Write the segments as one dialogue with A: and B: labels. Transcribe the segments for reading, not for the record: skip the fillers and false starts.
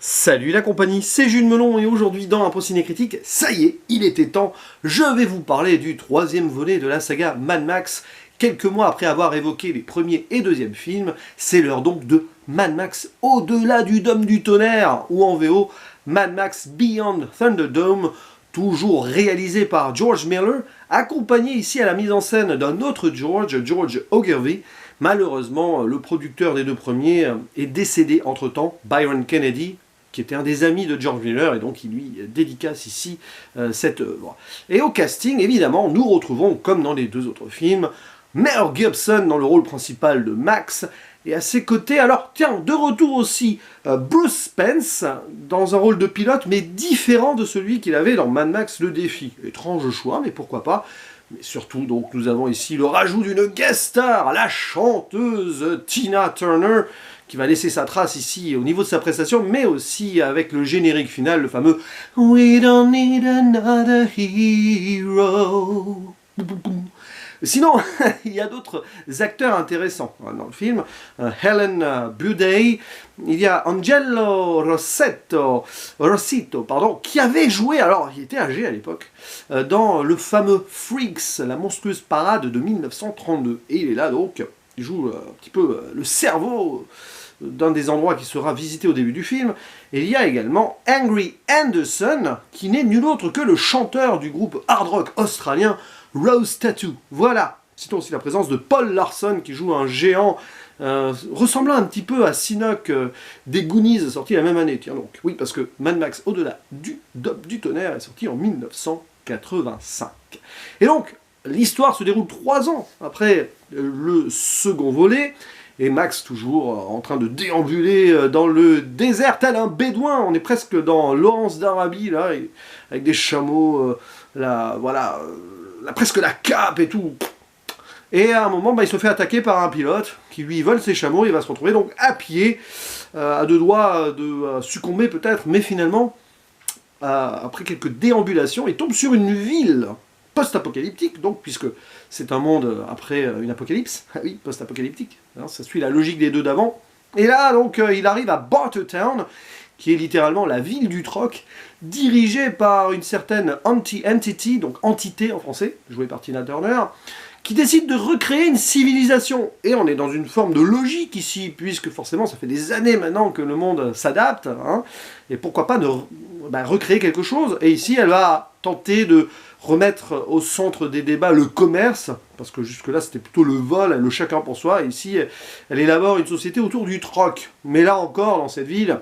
A: Salut la compagnie, c'est Jules Melon et aujourd'hui dans Impro Ciné Critique, ça y est, il était temps, je vais vous parler du troisième volet de la saga Mad Max. Quelques mois après avoir évoqué les premiers et deuxièmes films, c'est l'heure donc de Mad Max au-delà du Dôme du Tonnerre, ou en VO, Mad Max Beyond Thunderdome, toujours réalisé par George Miller, accompagné ici à la mise en scène d'un autre George Ogilvy. Malheureusement, le producteur des deux premiers est décédé entre-temps, Byron Kennedy, qui était un des amis de George Miller, et donc il lui dédicace ici cette œuvre. Et au casting, évidemment, nous retrouvons, comme dans les deux autres films, Mel Gibson dans le rôle principal de Max, et à ses côtés, alors tiens, de retour aussi, Bruce Spence, dans un rôle de pilote, mais différent de celui qu'il avait dans Mad Max Le Défi. Étrange choix, mais pourquoi pas. Mais surtout, donc, nous avons ici le rajout d'une guest star, la chanteuse Tina Turner, qui va laisser sa trace ici au niveau de sa prestation, mais aussi avec le générique final, le fameux « We don't need another hero ». Sinon, il y a d'autres acteurs intéressants dans le film. Helen Buday, il y a Angelo Rossito, qui avait joué, alors il était âgé à l'époque, dans le fameux Freaks, la monstrueuse parade de 1932. Et il est là donc, il joue un petit peu le cerveau d'un des endroits qui sera visité au début du film. Et il y a également Angry Anderson, qui n'est nul autre que le chanteur du groupe hard rock australien Rose Tattoo. Voilà. Citons aussi la présence de Paul Larson, qui joue un géant ressemblant un petit peu à Sinoc des Goonies, sorti la même année. Tiens donc, oui, parce que Mad Max au-delà du tonnerre est sorti en 1985. Et donc, l'histoire se déroule 3 ans après le second volet, et Max toujours en train de déambuler dans le désert tel un bédouin. On est presque dans Lawrence d'Arabie, là, avec des chameaux, presque la cape et tout. Et à un moment, il se fait attaquer par un pilote qui lui vole ses chameaux. Il va se retrouver donc à pied, à 2 doigts de succomber peut-être, mais finalement, après quelques déambulations, il tombe sur une ville post-apocalyptique, donc, puisque c'est un monde après une apocalypse, oui, post-apocalyptique, hein, ça suit la logique des deux d'avant. Et là, donc, il arrive à Bartertown, qui est littéralement la ville du troc, dirigée par une certaine entity, donc entité en français, jouée par Tina Turner, qui décide de recréer une civilisation. Et on est dans une forme de logique ici, puisque forcément ça fait des années maintenant que le monde s'adapte, hein, et pourquoi pas recréer quelque chose. Et ici elle va tenter de remettre au centre des débats le commerce, parce que jusque-là c'était plutôt le vol, le chacun pour soi, et ici elle élabore une société autour du troc. Mais là encore, dans cette ville,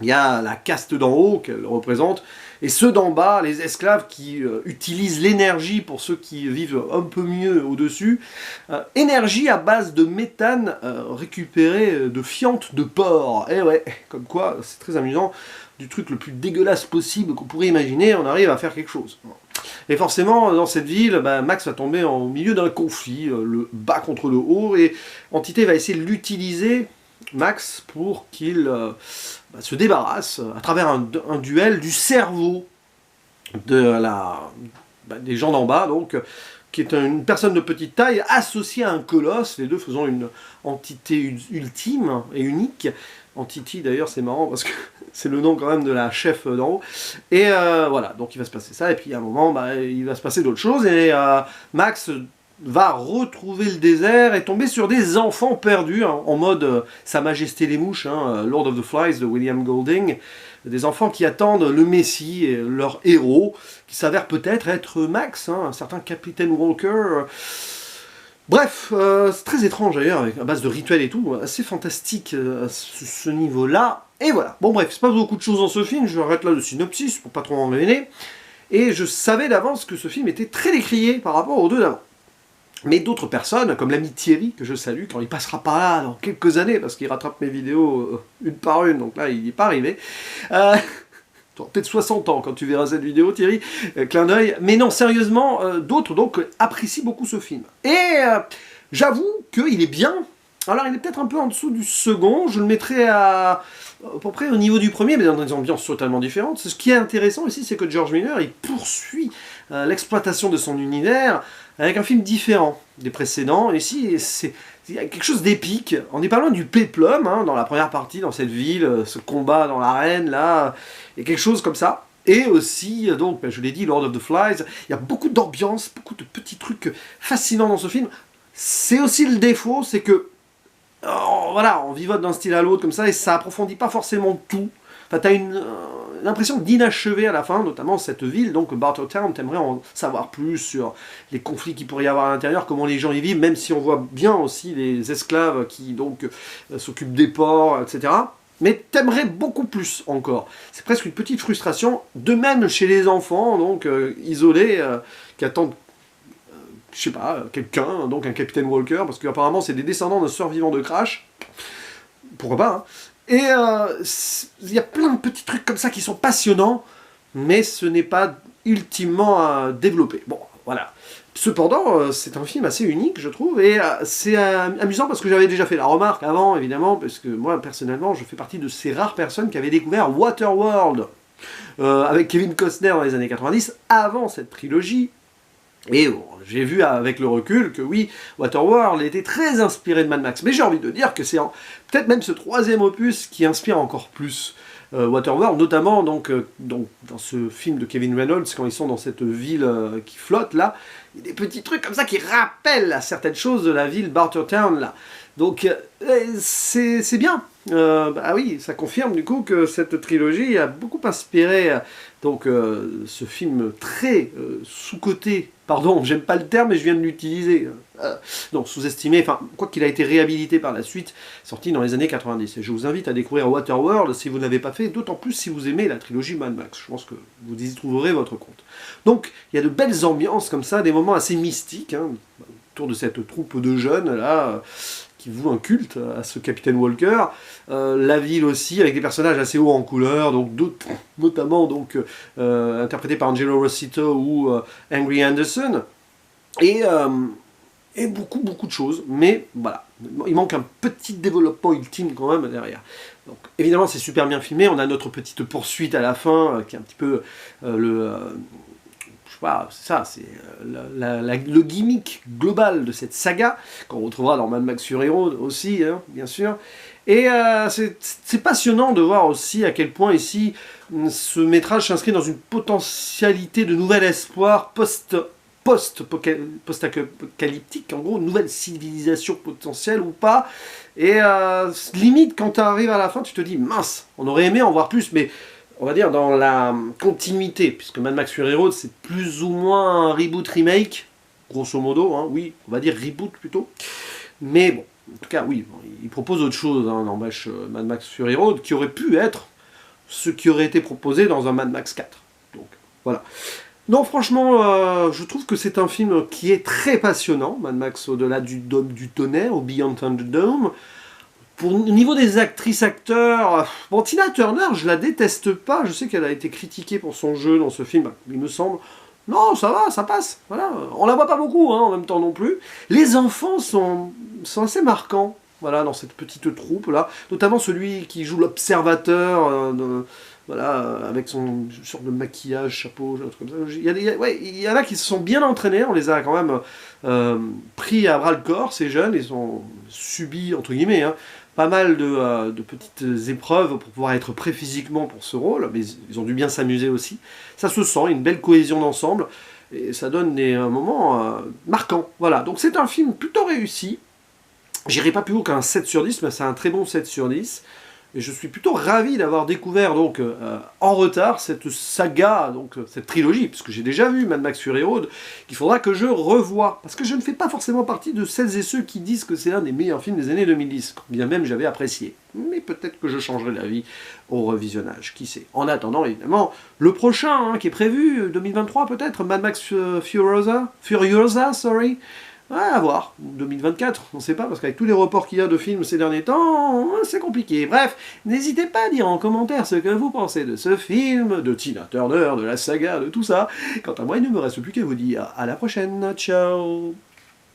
A: il y a la caste d'en haut qu'elle représente, et ceux d'en bas, les esclaves qui utilisent l'énergie pour ceux qui vivent un peu mieux au-dessus. Énergie à base de méthane récupérée de fientes de porc. Et ouais, comme quoi, c'est très amusant. Du truc le plus dégueulasse possible qu'on pourrait imaginer, on arrive à faire quelque chose. Et forcément, dans cette ville, Max va tomber au milieu d'un conflit, le bas contre le haut, et Entité va essayer de l'utiliser, Max, pour qu'il se débarrasse, à travers un duel, du cerveau des gens d'en bas, donc, qui est une personne de petite taille associée à un colosse, les deux faisant une entité ultime et unique. Entity d'ailleurs, c'est marrant parce que c'est le nom quand même de la chef d'en haut. Et voilà, donc il va se passer ça, et puis à un moment, il va se passer d'autres choses, et Max va retrouver le désert et tomber sur des enfants perdus, hein, en mode Sa Majesté les Mouches, hein, Lord of the Flies de William Golding, des enfants qui attendent le Messie, et leur héros, qui s'avère peut-être être Max, hein, un certain Capitaine Walker. Bref, c'est très étrange d'ailleurs, avec à base de rituels et tout, assez fantastique à ce niveau-là. Et voilà, bon bref, c'est pas beaucoup de choses dans ce film, je arrête là le synopsis pour pas trop en révéler. Et je savais d'avance que ce film était très décrié par rapport aux deux d'avant. Mais d'autres personnes, comme l'ami Thierry, que je salue, quand il passera par là dans quelques années, parce qu'il rattrape mes vidéos une par une, donc là il n'y est pas arrivé. Peut-être 60 ans quand tu verras cette vidéo, Thierry, clin d'œil. Mais non, sérieusement, d'autres donc apprécient beaucoup ce film. Et j'avoue qu'il est bien. Alors il est peut-être un peu en dessous du second, je le mettrais à peu près au niveau du premier, mais dans des ambiances totalement différentes. Ce qui est intéressant ici, c'est que George Miller, il poursuit l'exploitation de son univers avec un film différent des précédents. Et ici, il y a quelque chose d'épique. On n'est pas loin du péplum, hein, dans la première partie, dans cette ville, ce combat dans l'arène, là, il y a quelque chose comme ça. Et aussi, donc, je l'ai dit, Lord of the Flies, il y a beaucoup d'ambiance, beaucoup de petits trucs fascinants dans ce film. C'est aussi le défaut, c'est que, voilà, on vivote d'un style à l'autre comme ça, et ça approfondit pas forcément tout. Enfin, t'as une impression d'inachevé à la fin, notamment cette ville, donc Bartertown, t'aimerais en savoir plus sur les conflits qu'il pourrait y avoir à l'intérieur, comment les gens y vivent, même si on voit bien aussi les esclaves qui donc s'occupent des ports, etc. Mais t'aimerais beaucoup plus encore. C'est presque une petite frustration, de même chez les enfants, donc isolés, qui attendent, je sais pas, quelqu'un, donc un Capitaine Walker, parce qu'apparemment c'est des descendants d'un survivant de Crash. Pourquoi pas, hein. Et il y a plein de petits trucs comme ça qui sont passionnants, mais ce n'est pas ultimement développé. Bon, voilà. Cependant, c'est un film assez unique, je trouve, et c'est amusant parce que j'avais déjà fait la remarque avant, évidemment, parce que moi, personnellement, je fais partie de ces rares personnes qui avaient découvert Waterworld avec Kevin Costner dans les années 90, avant cette trilogie. Et bon, j'ai vu avec le recul que oui, Waterworld était très inspiré de Mad Max. Mais j'ai envie de dire que c'est peut-être même ce troisième opus qui inspire encore plus Waterworld, notamment donc, dans ce film de Kevin Reynolds, quand ils sont dans cette ville qui flotte là, il y a des petits trucs comme ça qui rappellent à certaines choses de la ville Bartertown là. Donc c'est bien. Bah oui, ça confirme du coup que cette trilogie a beaucoup inspiré donc ce film très sous-coté. Pardon, j'aime pas le terme, mais je viens de l'utiliser. Donc sous-estimé, enfin, quoi qu'il a été réhabilité par la suite, sorti dans les années 90. Et je vous invite à découvrir Waterworld si vous ne l'avez pas fait, d'autant plus si vous aimez la trilogie Mad Max. Je pense que vous y trouverez votre compte. Donc, il y a de belles ambiances comme ça, des moments assez mystiques, hein, autour de cette troupe de jeunes, là, qui vouent un culte à ce Capitaine Walker. La ville aussi, avec des personnages assez hauts en couleur, donc notamment donc, interprétés par Angelo Rossito ou Angry Anderson. Et beaucoup de choses, mais voilà, il manque un petit développement ultime quand même derrière. Donc évidemment c'est super bien filmé, on a notre petite poursuite à la fin, qui est un petit peu je sais pas, c'est ça, c'est le gimmick global de cette saga, qu'on retrouvera dans Mad Max Fury Road aussi, hein, bien sûr. Et c'est passionnant de voir aussi à quel point ici, ce métrage s'inscrit dans une potentialité de nouvel espoir post-apocalyptique, en gros, une nouvelle civilisation potentielle ou pas. Et limite, quand tu arrives à la fin, tu te dis, mince, on aurait aimé en voir plus, mais on va dire dans la continuité, puisque Mad Max Fury Road, c'est plus ou moins un reboot-remake, grosso modo, hein, oui, on va dire reboot plutôt. Mais bon, en tout cas, oui, bon, il propose autre chose, hein, n'empêche Mad Max Fury Road, qui aurait pu être ce qui aurait été proposé dans un Mad Max 4. Donc, voilà. Non, franchement, je trouve que c'est un film qui est très passionnant, Mad Max au-delà du Dôme du Tonnerre, au Beyond Thunderdome. Au niveau des actrices-acteurs, bon, Tina Turner, je la déteste pas, je sais qu'elle a été critiquée pour son jeu dans ce film, il me semble. Non, ça va, ça passe, voilà. On la voit pas beaucoup, hein, en même temps non plus. Les enfants sont assez marquants, voilà, dans cette petite troupe-là, notamment celui qui joue l'observateur, voilà, avec son sorte de maquillage, chapeau, un truc comme ça. Il y en a qui se sont bien entraînés, on les a quand même pris à bras-le-corps, ces jeunes, ils ont subi, entre guillemets, hein, pas mal de petites épreuves pour pouvoir être prêts physiquement pour ce rôle, mais ils ont dû bien s'amuser aussi. Ça se sent, une belle cohésion d'ensemble, et ça donne des moments marquants. Voilà, donc c'est un film plutôt réussi. J'irai pas plus haut qu'un 7 sur 10, mais c'est un très bon 7 sur 10. Et je suis plutôt ravi d'avoir découvert donc en retard cette saga, donc cette trilogie, puisque j'ai déjà vu Mad Max Fury Road, qu'il faudra que je revoie. Parce que je ne fais pas forcément partie de celles et ceux qui disent que c'est un des meilleurs films des années 2010, quand bien même j'avais apprécié. Mais peut-être que je changerai d'avis au revisionnage, qui sait. En attendant, évidemment, le prochain, hein, qui est prévu, 2023 peut-être, Mad Max Furiosa, sorry. Ouais, à voir, 2024, on ne sait pas, parce qu'avec tous les reports qu'il y a de films ces derniers temps, c'est compliqué. Bref, n'hésitez pas à dire en commentaire ce que vous pensez de ce film, de Tina Turner, de la saga, de tout ça. Quant à moi, il ne me reste plus qu'à vous dire à la prochaine, ciao.